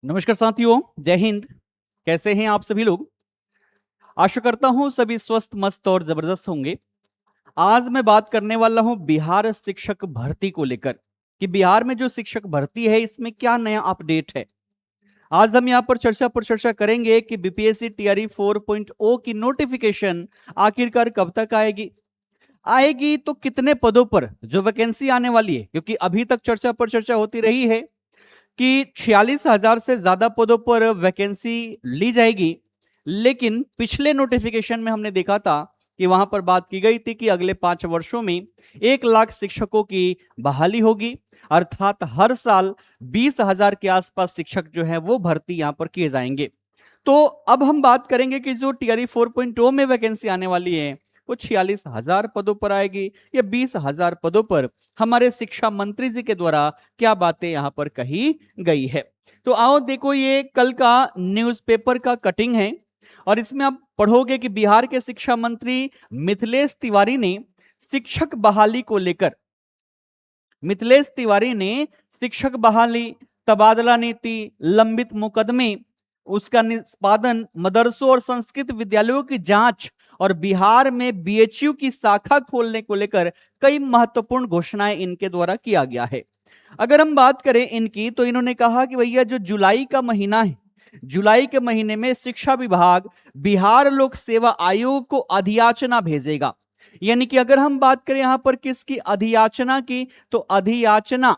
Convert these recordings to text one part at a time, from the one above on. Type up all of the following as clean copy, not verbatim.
नमस्कार साथियों, जय हिंद। कैसे हैं आप सभी लोग? आशा करता हूं सभी स्वस्थ, मस्त और जबरदस्त होंगे। आज मैं बात करने वाला हूं बिहार शिक्षक भर्ती को लेकर कि बिहार में जो शिक्षक भर्ती है इसमें क्या नया अपडेट है। आज हम यहां पर चर्चा पर चर्चा करेंगे कि बीपीएससी टीआरई 4.0 की नोटिफिकेशन आखिरकार कब तक आएगी, आएगी तो कितने पदों पर जो वैकेंसी आने वाली है, क्योंकि अभी तक चर्चा पर चर्चा होती रही है कि 46,000 से ज्यादा पदों पर वैकेंसी ली जाएगी। लेकिन पिछले नोटिफिकेशन में हमने देखा था कि वहां पर बात की गई थी कि अगले 5 वर्षों में 1 लाख शिक्षकों की बहाली होगी, अर्थात हर साल 20,000 के आसपास शिक्षक जो है वो भर्ती यहां पर किए जाएंगे। तो अब हम बात करेंगे कि जो टीआरई 4.0 में वैकेंसी आने वाली है वो 46,000 पदों पर आएगी या 20,000 पदों पर। हमारे शिक्षा मंत्री जी के द्वारा क्या बातें यहां पर कही गई है, तो आओ देखो, ये कल का न्यूज़पेपर का कटिंग है और इसमें आप पढ़ोगे कि बिहार के शिक्षा मंत्री मिथिलेश तिवारी ने शिक्षक बहाली को लेकर मिथिलेश तिवारी ने शिक्षक बहाली, तबादला नीति, लंबित मुकदमे, उसका निष्पादन, मदरसों और संस्कृत विद्यालयों की जांच और बिहार में बीएचयू की शाखा खोलने को लेकर कई महत्वपूर्ण घोषणाएं इनके द्वारा किया गया है। अगर हम बात करें इनकी, तो इन्होंने कहा कि भैया जो जुलाई का महीना है, जुलाई के महीने में शिक्षा विभाग बिहार लोक सेवा आयोग को अधियाचना भेजेगा। यानी कि अगर हम बात करें यहां पर किसकी अधियाचना की, तो अधियाचना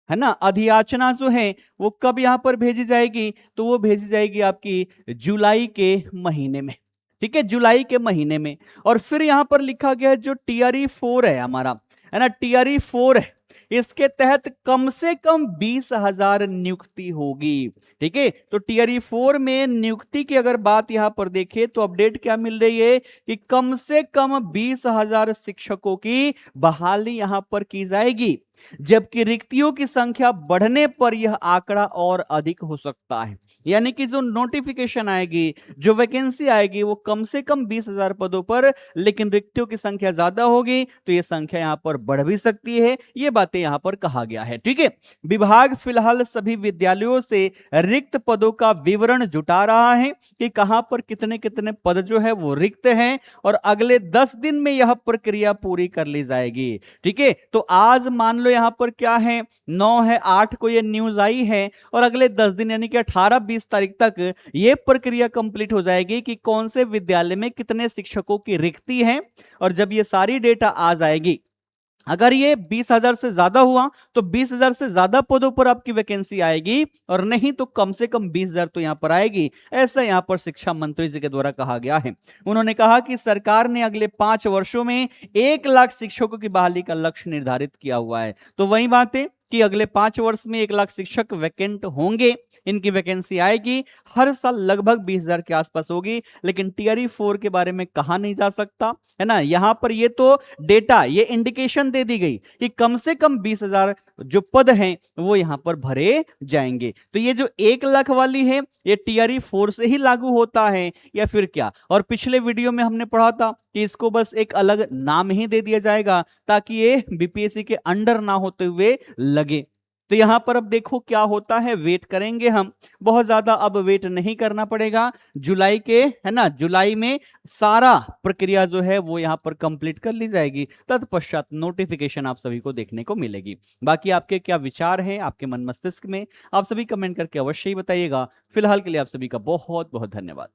है ना, अधियाचना जो है वो कब यहां पर भेजी जाएगी, तो वो भेजी जाएगी आपकी जुलाई के महीने में। ठीक है, जुलाई के महीने में। और फिर यहां पर लिखा गया है जो टीआरई 4 है हमारा, है ना, टीआरई 4 है, इसके तहत कम से कम 20,000 नियुक्ति होगी। ठीक है, तो टीआरई 4 में नियुक्ति की अगर बात यहां पर देखें तो अपडेट क्या मिल रही है कि कम से कम 20,000 शिक्षकों की बहाली यहां पर की जाएगी, जबकि रिक्तियों की संख्या बढ़ने पर यह आंकड़ा और अधिक हो सकता है। यानी कि जो नोटिफिकेशन आएगी, जो वैकेंसी आएगी वो कम से कम 20,000 पदों पर, लेकिन रिक्तियों की संख्या ज्यादा होगी तो यह संख्या यहां पर बढ़ भी सकती है। ये बातें यहां पर कहा गया है। ठीक है, विभाग फिलहाल सभी विद्यालयों से रिक्त पदों का विवरण जुटा रहा है कि कहां पर कितने कितने पद जो है वो रिक्त हैं, और अगले 10 दिन में यह प्रक्रिया पूरी कर ली जाएगी। ठीक है, तो आज मान लो यहां पर क्या है, 9 है, 8 को ये न्यूज आई है, और अगले 10 दिन यानी कि 18-20 तारीख तक ये प्रक्रिया कंप्लीट हो जाएगी कि कौन से विद्यालय में कितने शिक्षकों की रिक्ति है। और जब ये सारी डेटा आ जाएगी, अगर ये 20,000 से ज्यादा हुआ तो 20,000 से ज्यादा पदों पर आपकी वैकेंसी आएगी, और नहीं तो कम से कम 20,000 तो यहां पर आएगी। ऐसा यहां पर शिक्षा मंत्री जी के द्वारा कहा गया है। उन्होंने कहा कि सरकार ने अगले 5 वर्षों में 1 लाख शिक्षकों की बहाली का लक्ष्य निर्धारित किया हुआ है। तो वही बात है कि अगले 5 वर्ष में 1 लाख शिक्षक वैकेंट होंगे, इनकी वैकेंसी आएगी, हर साल लगभग 20,000 के आसपास होगी। लेकिन टीआरई 4 के बारे में कहा नहीं जा सकता, है ना। यहां पर ये तो डेटा, ये इंडिकेशन दे दी गई कि कम से कम 20,000 जो पद हैं वो यहां पर भरे जाएंगे। तो ये जो 1 लाख वाली है ये टीआरई 4 से ही लागू होता है या फिर क्या? और पिछले वीडियो में हमने पढ़ा था कि इसको बस एक अलग नाम ही दे दिया जाएगा ताकि ये बीपीएससी के अंडर ना होते हुए लगे। तो यहां पर अब देखो क्या होता है, वेट करेंगे हम। बहुत ज्यादा अब वेट नहीं करना पड़ेगा, जुलाई के, है ना, जुलाई में सारा प्रक्रिया जो है वो यहां पर कंप्लीट कर ली जाएगी। तत्पश्चात नोटिफिकेशन आप सभी को देखने को मिलेगी। बाकी आपके क्या विचार हैं आपके मन मस्तिष्क में, आप सभी कमेंट करके अवश्य ही बताइएगा। फिलहाल के लिए आप सभी का बहुत बहुत धन्यवाद।